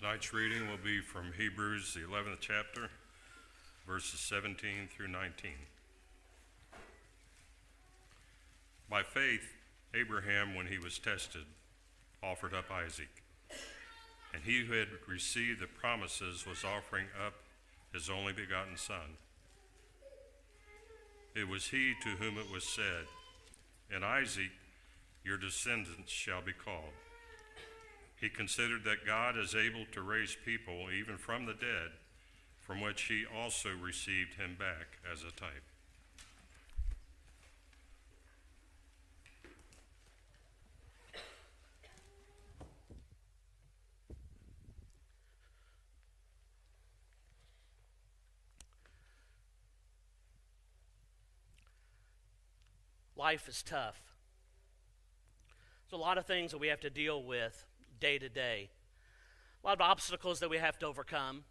Tonight's reading will be from Hebrews, the 11th chapter, verses 17 through 19. By faith, Abraham, when he was tested, offered up Isaac. And he who had received the promises was offering up his only begotten son. It was he to whom it was said, "In Isaac your descendants shall be called." He considered that God is able to raise people even from the dead, from which he also received him back as a type. Life is tough. There's a lot of things that we have to deal with day to day. A lot of obstacles that we have to overcome.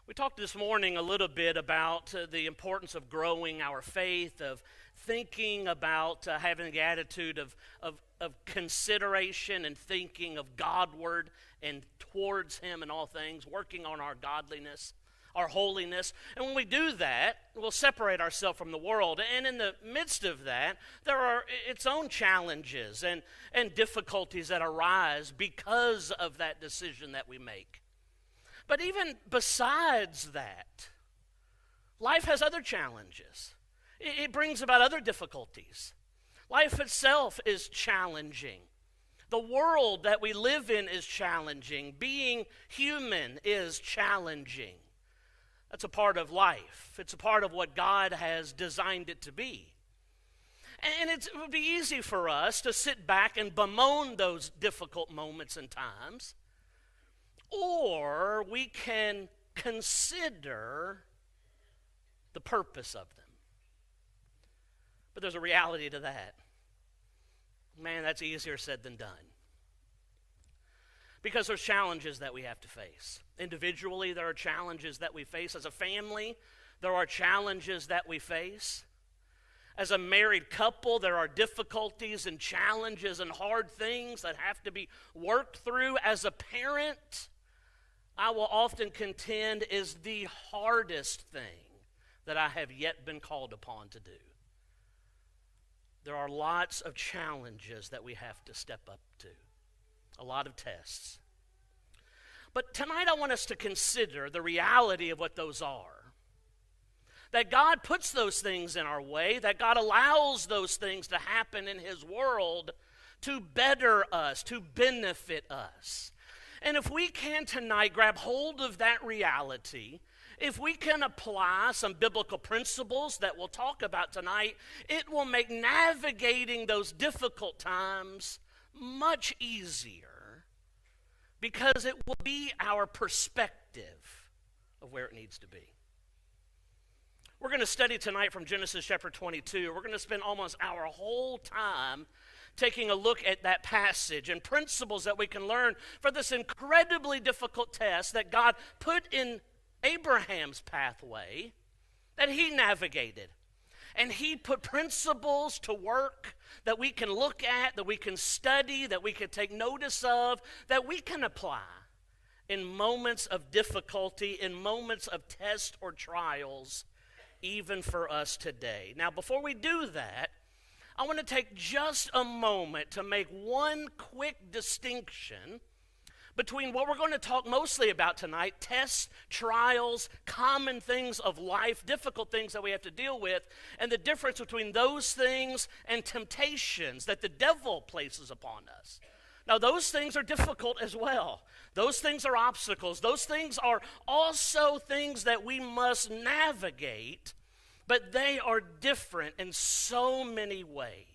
We talked this morning a little bit about the importance of growing our faith, of thinking about having the attitude of consideration and thinking of Godward and towards Him in all things, working on our godliness, our holiness. And when we do that, we'll separate ourselves from the world. And in the midst of that, there are its own challenges and difficulties that arise because of that decision that we make. But even besides that, life has other challenges. It brings about other difficulties. Life itself is challenging. The world that we live in is challenging. Being human is challenging. That's a part of life. It's a part of what God has designed it to be. And it would be easy for us to sit back and bemoan those difficult moments and times, or we can consider the purpose of them. But there's a reality to that. Man, that's easier said than done. Because there's challenges that we have to face. Individually, there are challenges that we face. As a family, there are challenges that we face. As a married couple, there are difficulties and challenges and hard things that have to be worked through. As a parent, I will often contend is the hardest thing that I have yet been called upon to do. There are lots of challenges that we have to step up to. A lot of tests. But tonight I want us to consider the reality of what those are. That God puts those things in our way, that God allows those things to happen in His world to better us, to benefit us. And if we can tonight grab hold of that reality, if we can apply some biblical principles that we'll talk about tonight, it will make navigating those difficult times much easier, because it will be our perspective of where it needs to be. We're going to study tonight from Genesis chapter 22. We're going to spend almost our whole time taking a look at that passage and principles that we can learn for this incredibly difficult test that God put in Abraham's pathway that he navigated. And He put principles to work that we can look at, that we can study, that we can take notice of, that we can apply in moments of difficulty, in moments of test or trials, even for us today. Now, before we do that, I want to take just a moment to make one quick distinction between what we're going to talk mostly about tonight, tests, trials, common things of life, difficult things that we have to deal with, and the difference between those things and temptations that the devil places upon us. Now, those things are difficult as well. Those things are obstacles. Those things are also things that we must navigate, but they are different in so many ways.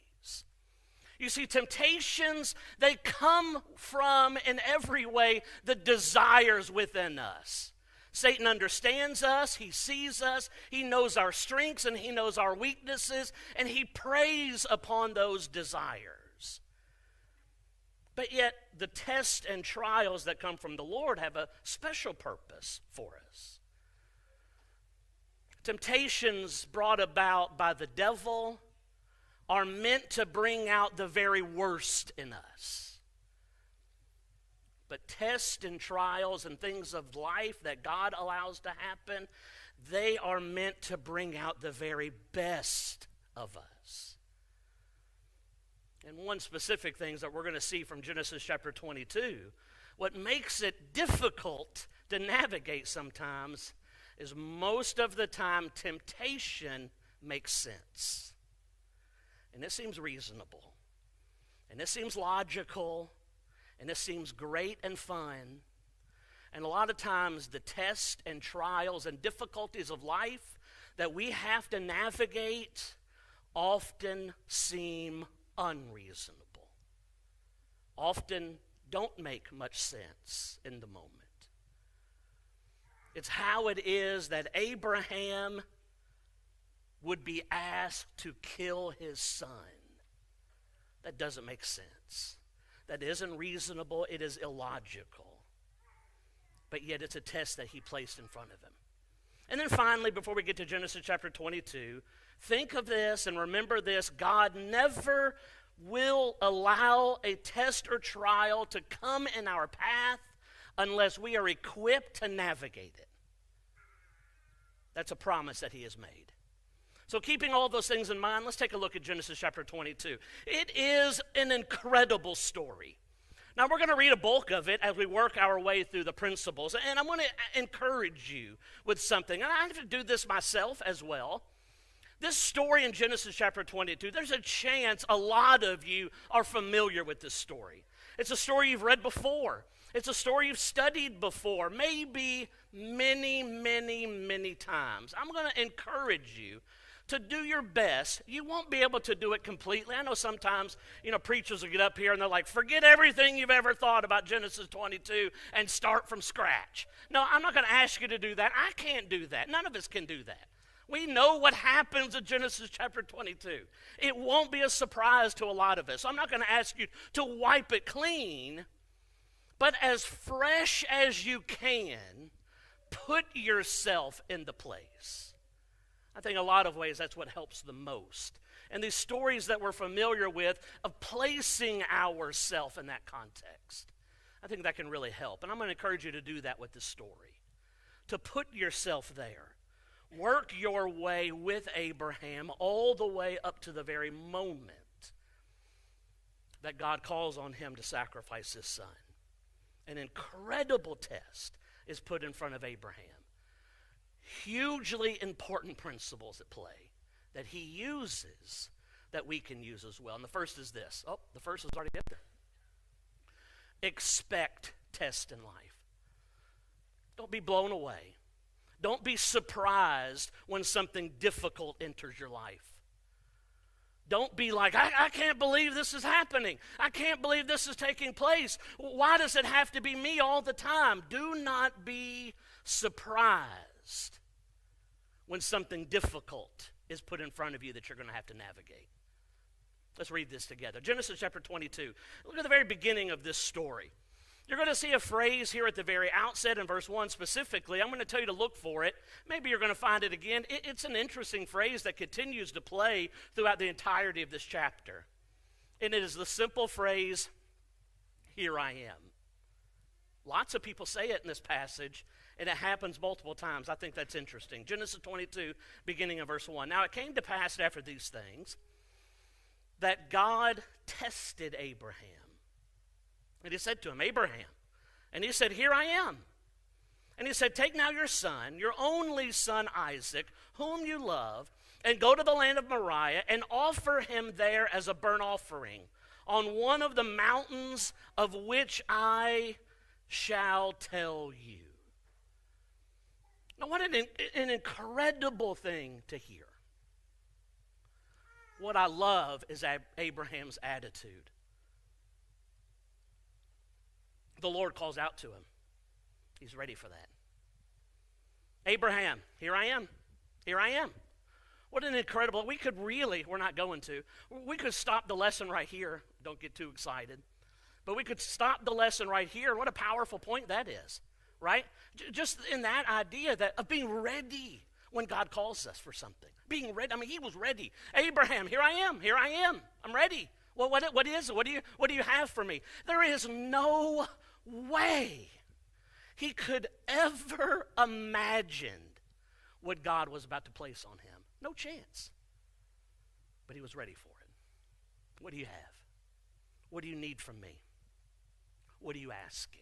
You see, temptations, they come from, in every way, the desires within us. Satan understands us, he sees us, he knows our strengths and he knows our weaknesses, and he preys upon those desires. But yet, the tests and trials that come from the Lord have a special purpose for us. Temptations brought about by the devil are meant to bring out the very worst in us. But tests and trials and things of life that God allows to happen, they are meant to bring out the very best of us. And one specific thing that we're going to see from Genesis chapter 22, what makes it difficult to navigate sometimes is most of the time temptation makes sense. And it seems reasonable. And it seems logical. And this seems great and fun. And a lot of times the tests and trials and difficulties of life that we have to navigate often seem unreasonable. Often don't make much sense in the moment. It's how it is that Abraham would be asked to kill his son. That doesn't make sense. That isn't reasonable. It is illogical. But yet it's a test that he placed in front of him. And then finally, before we get to Genesis chapter 22, think of this and remember this. God never will allow a test or trial to come in our path unless we are equipped to navigate it. That's a promise that he has made. So keeping all those things in mind, let's take a look at Genesis chapter 22. It is an incredible story. Now, we're going to read a bulk of it as we work our way through the principles. And I'm going to encourage you with something. And I have to do this myself as well. This story in Genesis chapter 22, there's a chance a lot of you are familiar with this story. It's a story you've read before. It's a story you've studied before, maybe many, many, many times. I'm going to encourage you to do your best. You won't be able to do it completely. I know sometimes, preachers will get up here and they're like, forget everything you've ever thought about Genesis 22 and start from scratch. No, I'm not going to ask you to do that. I can't do that. None of us can do that. We know what happens in Genesis chapter 22. It won't be a surprise to a lot of us. So I'm not going to ask you to wipe it clean, but as fresh as you can, put yourself in the place. I think a lot of ways that's what helps the most. And these stories that we're familiar with of placing ourselves in that context, I think that can really help. And I'm going to encourage you to do that with this story, to put yourself there. Work your way with Abraham all the way up to the very moment that God calls on him to sacrifice his son. An incredible test is put in front of Abraham. Hugely important principles at play that he uses that we can use as well. And the first is this. Oh, the first is already up there. Expect tests in life. Don't be blown away. Don't be surprised when something difficult enters your life. Don't be like, I can't believe this is happening. I can't believe this is taking place. Why does it have to be me all the time? Do not be surprised when something difficult is put in front of you that you're going to have to navigate. Let's read this together. Genesis chapter 22. Look at the very beginning of this story. You're going to see a phrase here at the very outset in verse 1 specifically. I'm going to tell you to look for it. Maybe you're going to find it again. It's an interesting phrase that continues to play throughout the entirety of this chapter. And it is the simple phrase, "Here I am." Lots of people say it in this passage, and it happens multiple times. I think that's interesting. Genesis 22, beginning of verse 1. Now it came to pass after these things that God tested Abraham. And he said to him, Abraham. And he said, here I am. And he said, take now your son, your only son Isaac, whom you love, and go to the land of Moriah and offer him there as a burnt offering on one of the mountains of which I shall tell you. Now, what an incredible thing to hear. What I love is Abraham's attitude. The Lord calls out to him. He's ready for that. Abraham, here I am. Here I am. What an incredible, we're not going to. We could stop the lesson right here. Don't get too excited. But we could stop the lesson right here. What a powerful point that is, right? Just in that idea of being ready when God calls us for something. Being ready. I mean, he was ready. Abraham, here I am. Here I am. I'm ready. Well, what is it? What do you have for me? There is no way he could ever imagine what God was about to place on him. No chance. But he was ready for it. What do you have? What do you need from me? What are you asking?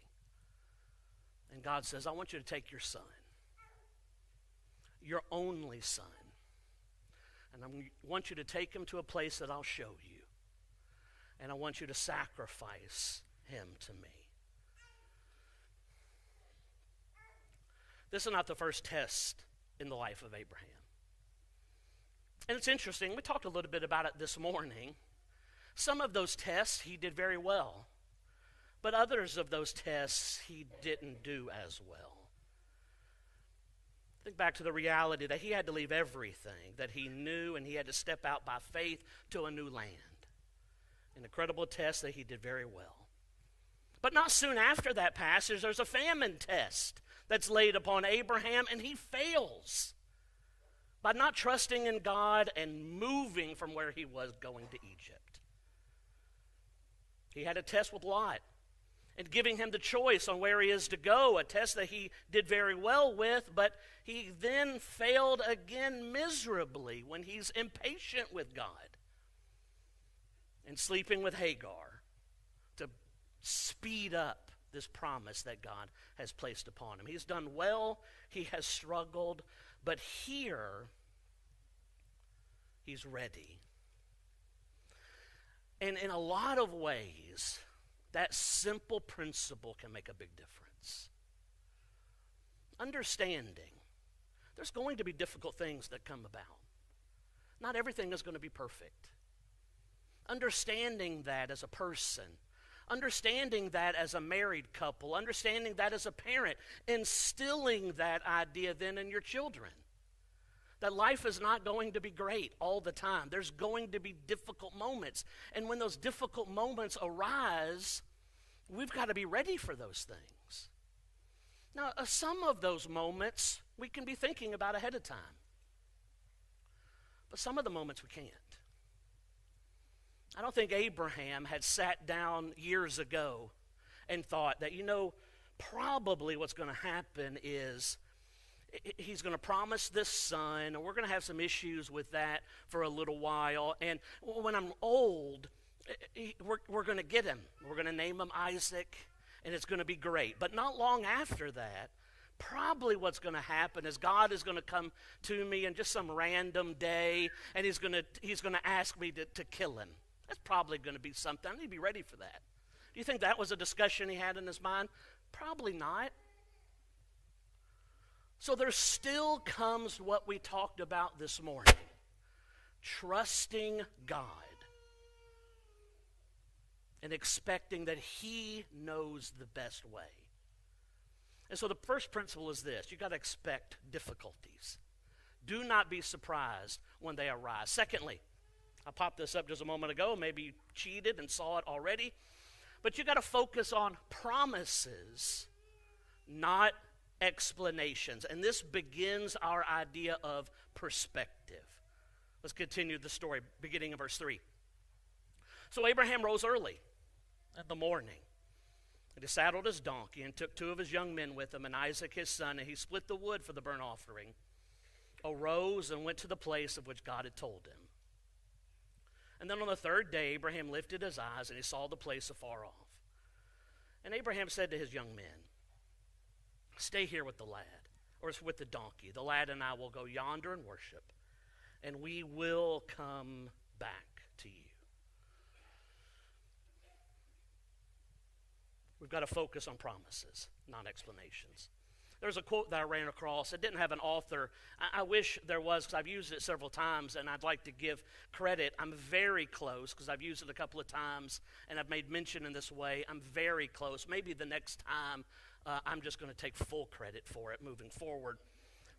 And God says, I want you to take your son, your only son, and I want you to take him to a place that I'll show you. And I want you to sacrifice him to me. This is not the first test in the life of Abraham. And it's interesting, we talked a little bit about it this morning. Some of those tests he did very well, but others of those tests he didn't do as well. Think back to the reality that he had to leave everything that he knew, and he had to step out by faith to a new land. An incredible test that he did very well. But not soon after that passage, there's a famine test that's laid upon Abraham, and he fails by not trusting in God and moving from where he was going to Egypt. He had a test with Lot and giving him the choice on where he is to go, a test that he did very well with, but he then failed again miserably when he's impatient with God and sleeping with Hagar to speed up this promise that God has placed upon him. He's done well, he has struggled, but here he's ready. And in a lot of ways, that simple principle can make a big difference. Understanding there's going to be difficult things that come about. Not everything is going to be perfect. Understanding that as a person, understanding that as a married couple, understanding that as a parent, instilling that idea then in your children. That life is not going to be great all the time. There's going to be difficult moments. And when those difficult moments arise, we've got to be ready for those things. Now, some of those moments we can be thinking about ahead of time. But some of the moments we can't. I don't think Abraham had sat down years ago and thought that, probably what's going to happen is he's going to promise this son, and we're going to have some issues with that for a little while. And when I'm old, we're going to get him. We're going to name him Isaac, and it's going to be great. But not long after that, probably what's going to happen is God is going to come to me in just some random day, and he's going to ask me to kill him. That's probably going to be something. I need to be ready for that. Do you think that was a discussion he had in his mind? Probably not. So there still comes what we talked about this morning. Trusting God and expecting that he knows the best way. And so the first principle is this. You've got to expect difficulties. Do not be surprised when they arise. Secondly, I popped this up just a moment ago. Maybe you cheated and saw it already. But you've got to focus on promises, not explanations. And this begins our idea of perspective. Let's continue the story, beginning of verse 3. So Abraham rose early in the morning, and he saddled his donkey and took 2 of his young men with him and Isaac his son, and he split the wood for the burnt offering, arose and went to the place of which God had told him. And then on the 3rd day, Abraham lifted his eyes, and he saw the place afar off. And Abraham said to his young men, "Stay here with the lad, or with the donkey. The lad and I will go yonder and worship, and we will come back to you." We've got to focus on promises, not explanations. There's a quote that I ran across. It didn't have an author. I wish there was, because I've used it several times, and I'd like to give credit. I'm very close, because I've used it a couple of times, and I've made mention in this way. I'm very close. Maybe the next time I'm just going to take full credit for it moving forward.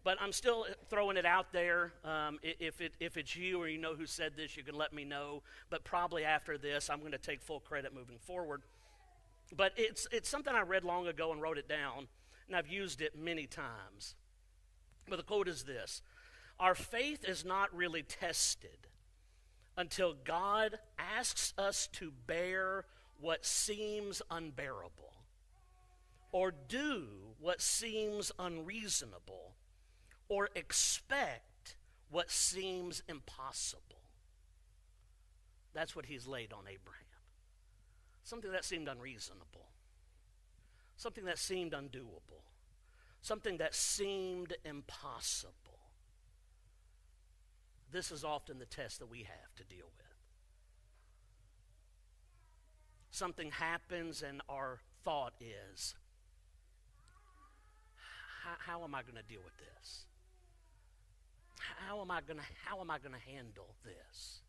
But I'm still throwing it out there. If it's you or you know who said this, you can let me know. But probably after this, I'm going to take full credit moving forward. But it's something I read long ago and wrote it down, and I've used it many times. But the quote is this: "Our faith is not really tested until God asks us to bear what seems unbearable." or do what seems unreasonable, or expect what seems impossible. That's what he's laid on Abraham. Something that seemed unreasonable. Something that seemed undoable. Something that seemed impossible. This is often the test that we have to deal with. Something happens and our thought is, how am I going to deal with this? How am I going to handle this?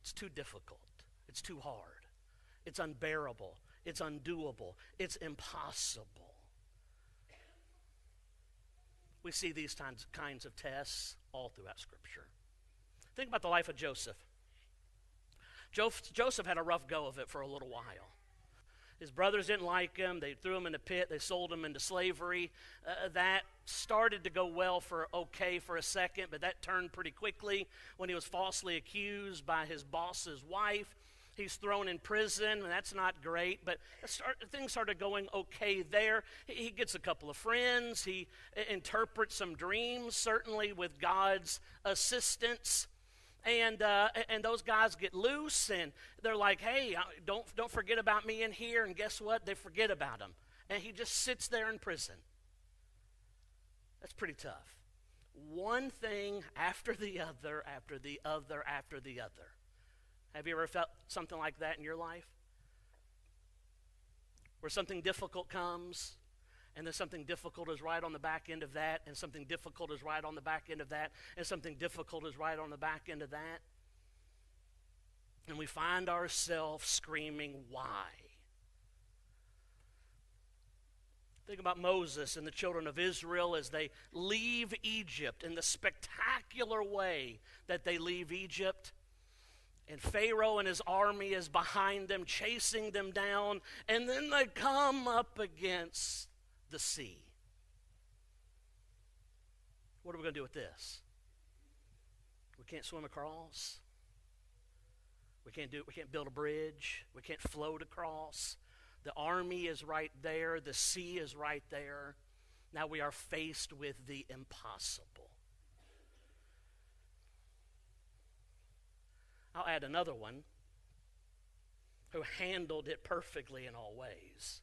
It's too difficult. It's too hard. It's unbearable. It's undoable. It's impossible. We see these kinds of tests all throughout Scripture. Think about the life of Joseph. Joseph had a rough go of it for a little while. His brothers didn't like him. They threw him in a pit. They sold him into slavery. That started to go well for a second, but that turned pretty quickly when he was falsely accused by his boss's wife. He's thrown in prison, and that's not great, but things started going okay there. He gets a couple of friends. He interprets some dreams, certainly with God's assistance. And those guys get loose, and they're like, hey, don't forget about me in here. And guess what? They forget about him. And he just sits there in prison. That's pretty tough. One thing after the other, after the other, after the other. Have you ever felt something like that in your life? Where something difficult comes, and then something difficult is right on the back end of that, and something difficult is right on the back end of that, and something difficult is right on the back end of that. And we find ourselves screaming, why? Think about Moses and the children of Israel as they leave Egypt in the spectacular way that they leave Egypt. And Pharaoh and his army is behind them, chasing them down, and then they come up against the sea. What are we going to do with this? We can't swim across. We can't build a bridge. We can't float across. The army is right there. The sea is right there. Now we are faced with the impossible. I'll add another one who handled it perfectly in all ways.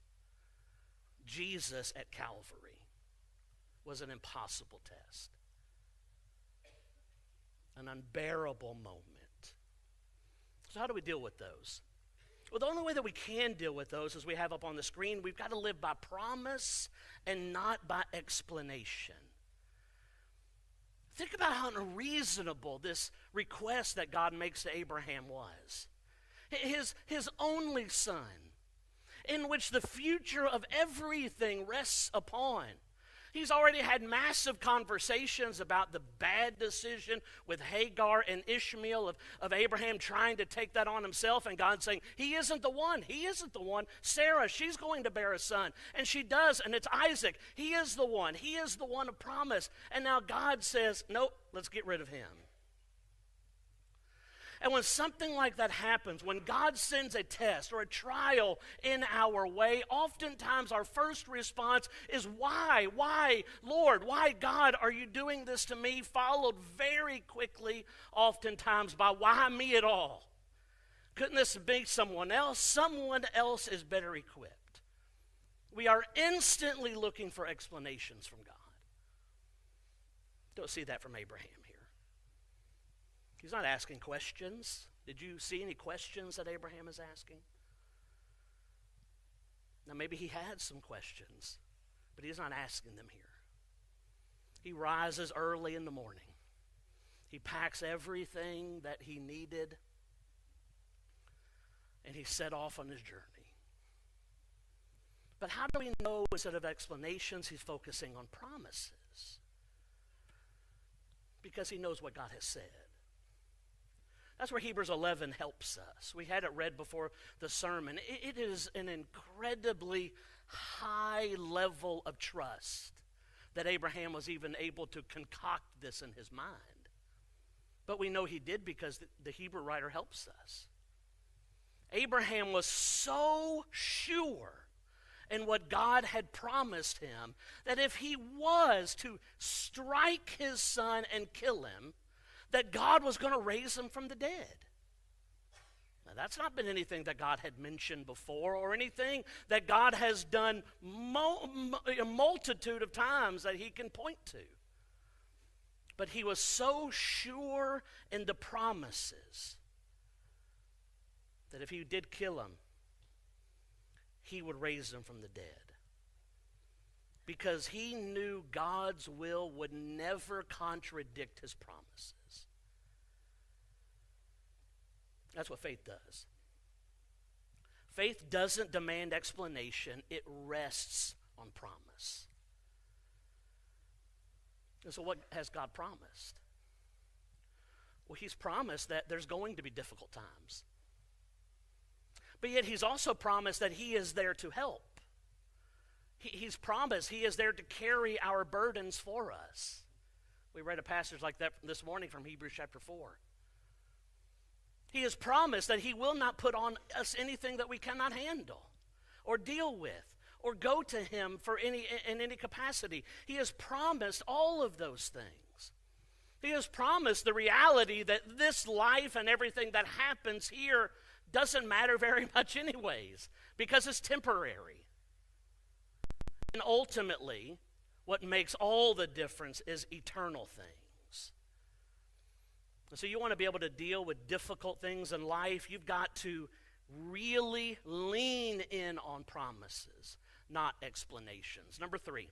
Jesus at Calvary was an impossible test, an unbearable moment. So how do we deal with those? Well, the only way that we can deal with those, as we have up on the screen, we've got to live by promise and not by explanation. Think about how unreasonable this request that God makes to Abraham was. His only son, in which the future of everything rests upon. He's already had massive conversations about the bad decision with Hagar and Ishmael of Abraham trying to take that on himself, and God saying, he isn't the one. He isn't the one. Sarah, she's going to bear a son. And she does, and it's Isaac. He is the one. He is the one of promise. And now God says, nope, let's get rid of him. And when something like that happens, when God sends a test or a trial in our way, oftentimes our first response is, why? Why, Lord? Why, God, are you doing this to me? Followed very quickly, oftentimes, by why me at all? Couldn't this be someone else? Someone else is better equipped. We are instantly looking for explanations from God. Don't see that from Abraham here. He's not asking questions. Did you see any questions that Abraham is asking? Now, maybe he had some questions, but he's not asking them here. He rises early in the morning. He packs everything that he needed, and he set off on his journey. But how do we know, instead of explanations, he's focusing on promises? Because he knows what God has said. That's where Hebrews 11 helps us. We had it read before the sermon. It is an incredibly high level of trust that Abraham was even able to concoct this in his mind. But we know he did because the Hebrew writer helps us. Abraham was so sure in what God had promised him, that if he was to strike his son and kill him, that God was going to raise him from the dead. Now, that's not been anything that God had mentioned before, or anything that God has done a multitude of times that he can point to. But he was so sure in the promises that if he did kill him, he would raise him from the dead. Because he knew God's will would never contradict his promises. That's what faith does. Faith doesn't demand explanation. It rests on promise. And so what has God promised? Well, he's promised that there's going to be difficult times. But yet he's also promised that he is there to help. He's promised he is there to carry our burdens for us. We read a passage like that this morning from Hebrews chapter 4. He has promised that he will not put on us anything that we cannot handle or deal with or go to him for in any capacity. He has promised all of those things. He has promised the reality that this life and everything that happens here doesn't matter very much anyways, because it's temporary. And ultimately, what makes all the difference is eternal things. And so you want to be able to deal with difficult things in life, you've got to really lean in on promises, not explanations. Number 3,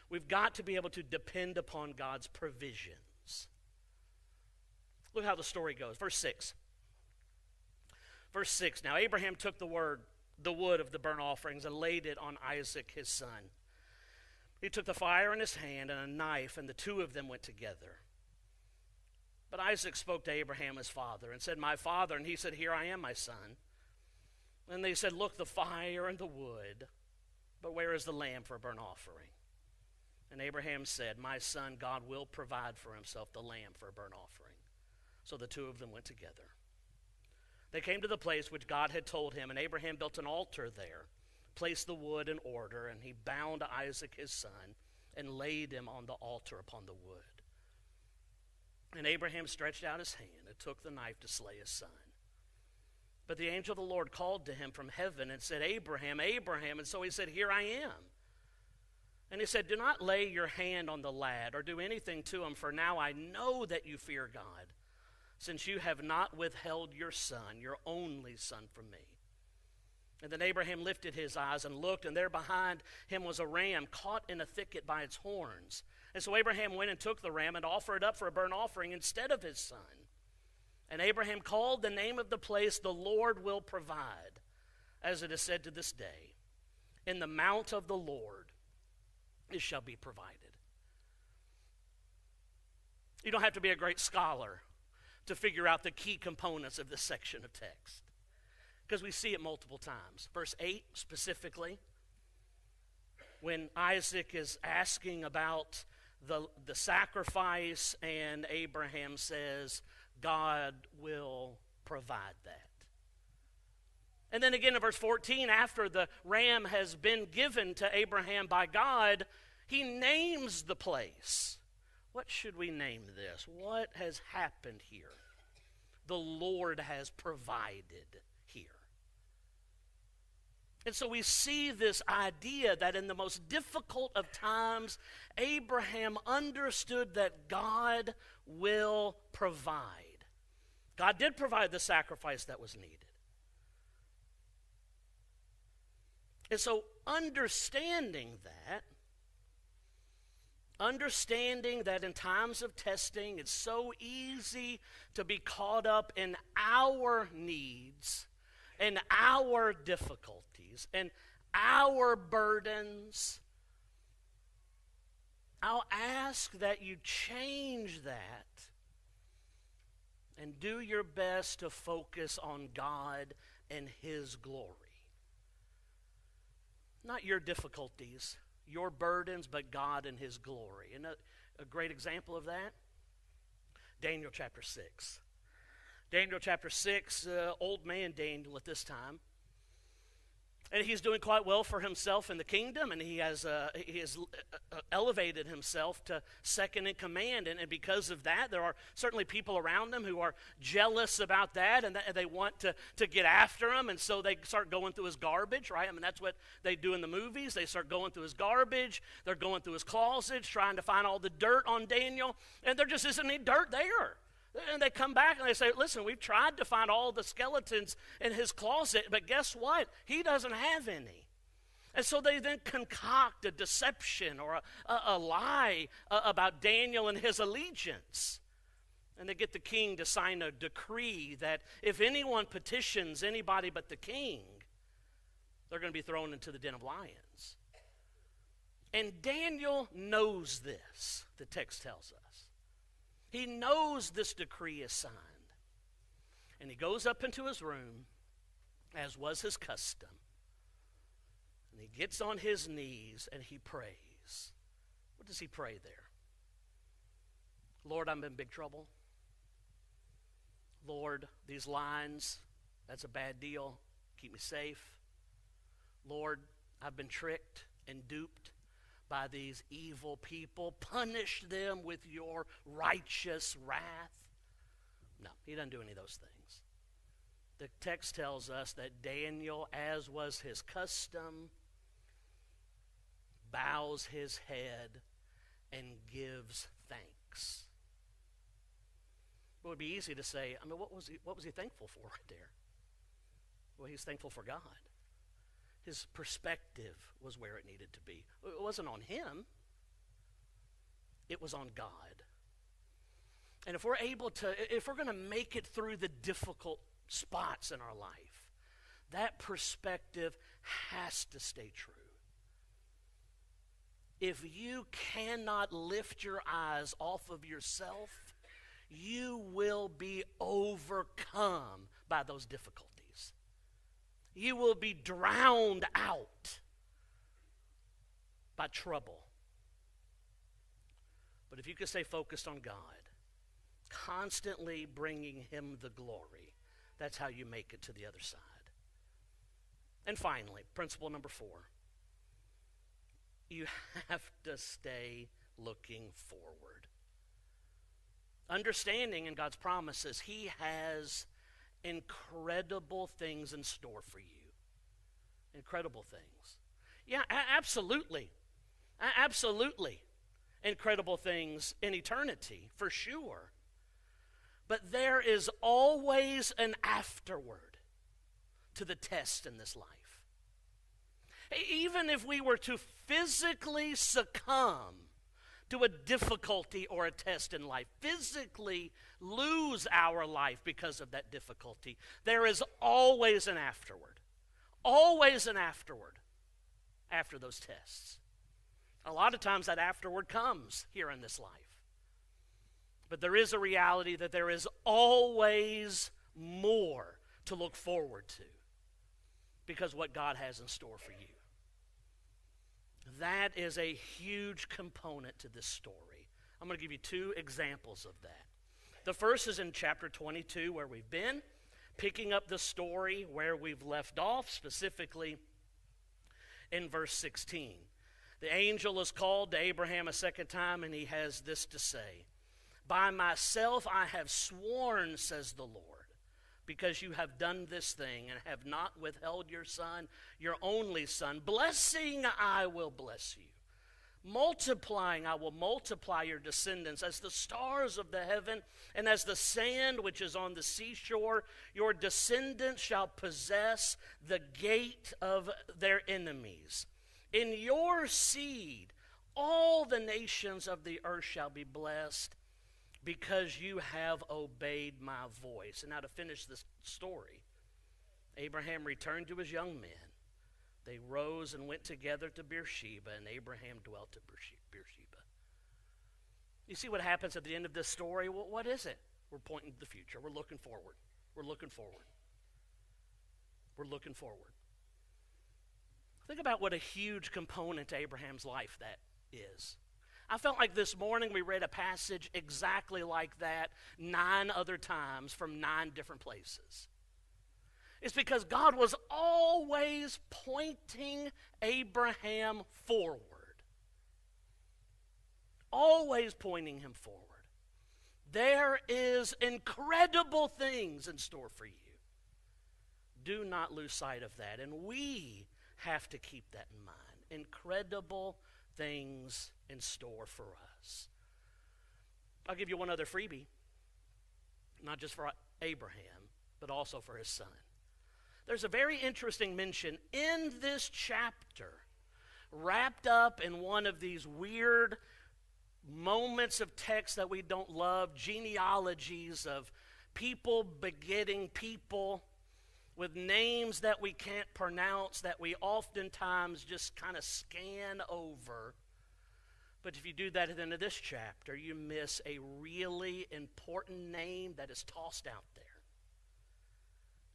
we've got to be able to depend upon God's provisions. Look how the story goes. Verse 6. Verse 6, now Abraham took the wood of the burnt offerings and laid it on Isaac his son. He took the fire in his hand and a knife, and the two of them went together. But Isaac spoke to Abraham his father and said, my father. And he said, here I am, my son. And they said, look, the fire and the wood, but where is the lamb for a burnt offering? And Abraham said, my son, God will provide for himself the lamb for a burnt offering. So the two of them went together. They came to the place which God had told him, and Abraham built an altar there, placed the wood in order, and he bound Isaac his son and laid him on the altar upon the wood. And Abraham stretched out his hand and took the knife to slay his son. But the angel of the Lord called to him from heaven and said, Abraham, Abraham. And so he said, here I am. And he said, do not lay your hand on the lad or do anything to him, for now I know that you fear God, since you have not withheld your son, your only son, from me. And then Abraham lifted his eyes and looked, and there behind him was a ram caught in a thicket by its horns. And so Abraham went and took the ram and offered it up for a burnt offering instead of his son. And Abraham called the name of the place, the Lord will provide, as it is said to this day, in the mount of the Lord it shall be provided. You don't have to be a great scholar to figure out the key components of this section of text, because we see it multiple times. Verse 8 specifically, when Isaac is asking about the sacrifice, and Abraham says, God will provide that. And then again in verse 14, after the ram has been given to Abraham by God, he names the place. What should we name this? What has happened here? The Lord has provided here. And so we see this idea that in the most difficult of times, Abraham understood that God will provide. God did provide the sacrifice that was needed. And so understanding that in times of testing, it's so easy to be caught up in our needs and our difficulties and our burdens. I'll ask that you change that and do your best to focus on God and His glory. Not your difficulties, your burdens, but God and His glory. And a great example of that, Daniel chapter 6. Daniel chapter 6, old man Daniel at this time, And he's doing quite well for himself in the kingdom, and he has elevated himself to second in command. And because of that, there are certainly people around him who are jealous about that, and they want to get after him. And so they start going through his garbage, right? I mean, that's what they do in the movies. They start going through his garbage. They're going through his closets, trying to find all the dirt on Daniel, and there just isn't any dirt there. And they come back and they say, listen, we've tried to find all the skeletons in his closet, but guess what? He doesn't have any. And so they then concoct a deception or a lie about Daniel and his allegiance. And they get the king to sign a decree that if anyone petitions anybody but the king, they're going to be thrown into the den of lions. And Daniel knows this, the text tells us. He knows this decree is signed. And he goes up into his room, as was his custom. And he gets on his knees and he prays. What does he pray there? Lord, I'm in big trouble. Lord, these lines, that's a bad deal. Keep me safe. Lord, I've been tricked and duped by these evil people. Punish them with your righteous wrath. No, he doesn't do any of those things. The text tells us that Daniel, as was his custom, bows his head and gives thanks. It would be easy to say, I mean, what was he thankful for right there? Well, he's thankful for God. His perspective was where it needed to be. It wasn't on him. It was on God. And if we're going to make it through the difficult spots in our life, that perspective has to stay true. If you cannot lift your eyes off of yourself, you will be overcome by those difficulties. You will be drowned out by trouble. But if you can stay focused on God, constantly bringing him the glory, that's how you make it to the other side. And finally, principle number 4. You have to stay looking forward. Understanding in God's promises, he has incredible things in store for you. Incredible things. Yeah, absolutely. Absolutely. Incredible things in eternity, for sure. But there is always an afterward to the test in this life. Even if we were to physically succumb to a difficulty or a test in life, physically lose our life because of that difficulty, there is always an afterward. Always an afterward after those tests. A lot of times that afterward comes here in this life. But there is a reality that there is always more to look forward to because what God has in store for you. That is a huge component to this story. I'm going to give you 2 examples of that. The first is in chapter 22 where we've been, picking up the story where we've left off, specifically in verse 16. The angel is called to Abraham a second time, and he has this to say, "By myself I have sworn, says the Lord, because you have done this thing and have not withheld your son, your only son. Blessing I will bless you. Multiplying I will multiply your descendants as the stars of the heaven and as the sand which is on the seashore. Your descendants shall possess the gate of their enemies. In your seed all the nations of the earth shall be blessed, because you have obeyed my voice." And now to finish this story, Abraham returned to his young men. They rose and went together to Beersheba, and Abraham dwelt at Beersheba. You see what happens at the end of this story? Well, what is it? We're pointing to the future. We're looking forward. We're looking forward. We're looking forward. Think about what a huge component to Abraham's life that is. I felt like this morning we read a passage exactly like that 9 other times from 9 different places. It's because God was always pointing Abraham forward. Always pointing him forward. There is incredible things in store for you. Do not lose sight of that. And we have to keep that in mind. Incredible things in store for us. I'll give you one other freebie. Not just for Abraham, but also for his son. There's a very interesting mention in this chapter, wrapped up in one of these weird moments of text that we don't love, genealogies of people begetting people with names that we can't pronounce, that we oftentimes just kind of scan over. But if you do that at the end of this chapter, you miss a really important name that is tossed out there.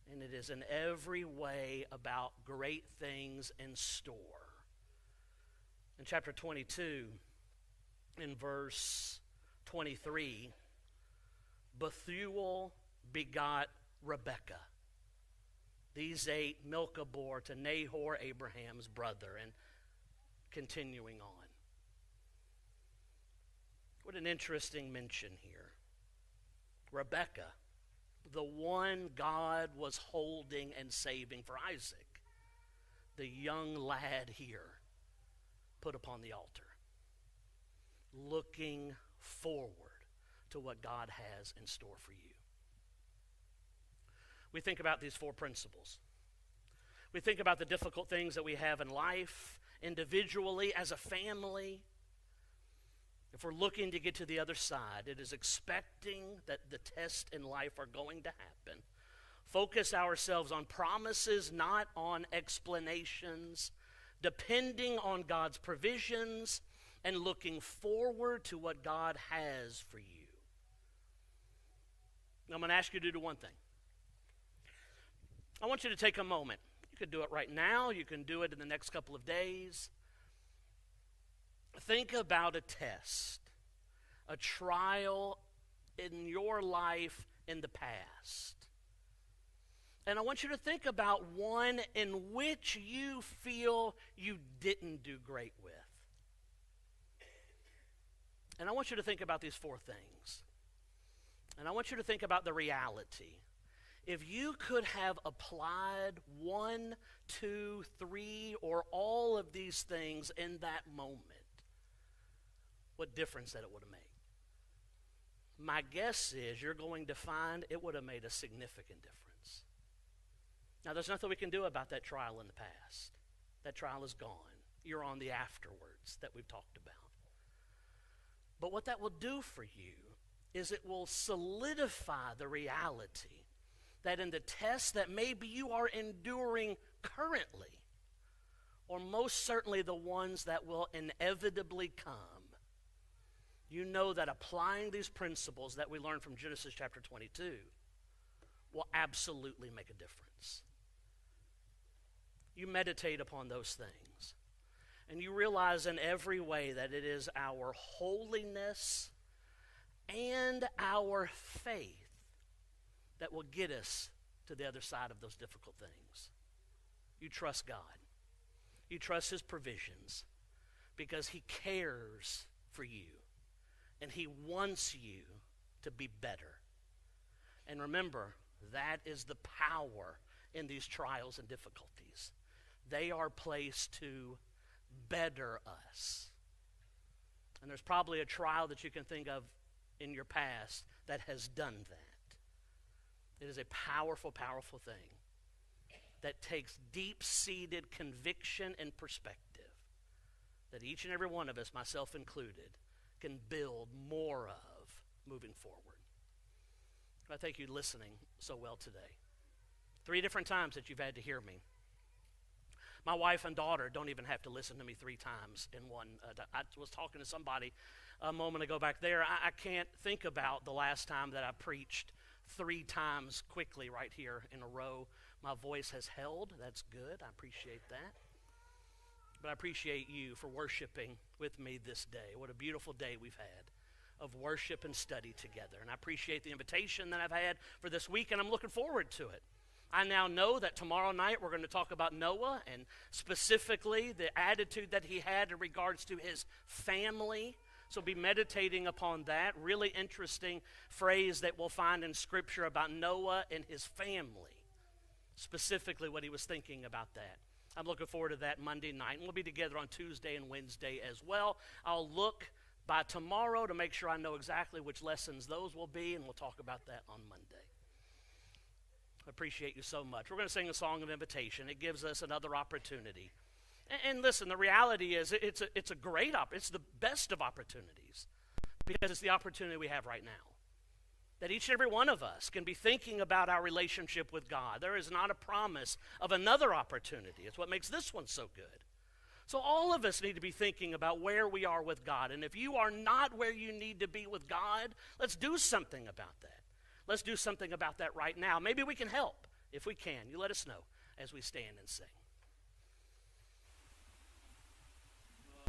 And it is in every way about great things in store. In chapter 22, in verse 23, Bethuel begot Rebekah. These 8 Milcah bore to Nahor, Abraham's brother, and continuing on. What an interesting mention here. Rebekah, the one God was holding and saving for Isaac, the young lad here put upon the altar, looking forward to what God has in store for you. We think about these 4 principles. We think about the difficult things that we have in life, individually, as a family. If we're looking to get to the other side, it is expecting that the tests in life are going to happen. Focus ourselves on promises, not on explanations, depending on God's provisions and looking forward to what God has for you. Now, I'm going to ask you to do one thing. I want you to take a moment. You could do it right now. You can do it in the next couple of days. Think about a test, a trial in your life in the past. And I want you to think about one in which you feel you didn't do great with. And I want you to think about these 4 things. And I want you to think about the reality. If you could have applied 1, 2, 3, or all of these things in that moment, what difference that it would have made? My guess is you're going to find it would have made a significant difference. Now, there's nothing we can do about that trial in the past. That trial is gone. You're on the afterwards that we've talked about. But what that will do for you is it will solidify the reality that in the tests that maybe you are enduring currently, or most certainly the ones that will inevitably come, you know that applying these principles that we learned from Genesis chapter 22 will absolutely make a difference. You meditate upon those things, and you realize in every way that it is our holiness and our faith that will get us to the other side of those difficult things. You trust God. You trust His provisions because He cares for you and He wants you to be better. And remember, that is the power in these trials and difficulties. They are placed to better us. And there's probably a trial that you can think of in your past that has done that. It is a powerful, powerful thing that takes deep-seated conviction and perspective that each and every one of us, myself included, can build more of moving forward. I thank you listening so well today. 3 different times that you've had to hear me. My wife and daughter don't even have to listen to me 3 times in one. I was talking to somebody a moment ago back there. I can't think about the last time that I preached 3 times quickly right here in a row. My voice has held. That's good. I appreciate that. But I appreciate you for worshiping with me this day. What a beautiful day we've had of worship and study together. And I appreciate the invitation that I've had for this week, and I'm looking forward to it. I now know that tomorrow night we're going to talk about Noah and specifically the attitude that he had in regards to his family. So be meditating upon that. Really interesting phrase that we'll find in Scripture about Noah and his family. Specifically what he was thinking about that. I'm looking forward to that Monday night. And we'll be together on Tuesday and Wednesday as well. I'll look by tomorrow to make sure I know exactly which lessons those will be, and we'll talk about that on Monday. I appreciate you so much. We're going to sing a song of invitation. It gives us another opportunity. And listen, the reality is it's a great it's the best of opportunities because it's the opportunity we have right now. That each and every one of us can be thinking about our relationship with God. There is not a promise of another opportunity. It's what makes this one so good. So all of us need to be thinking about where we are with God. And if you are not where you need to be with God, let's do something about that. Let's do something about that right now. Maybe we can help. If we can, you let us know as we stand and sing.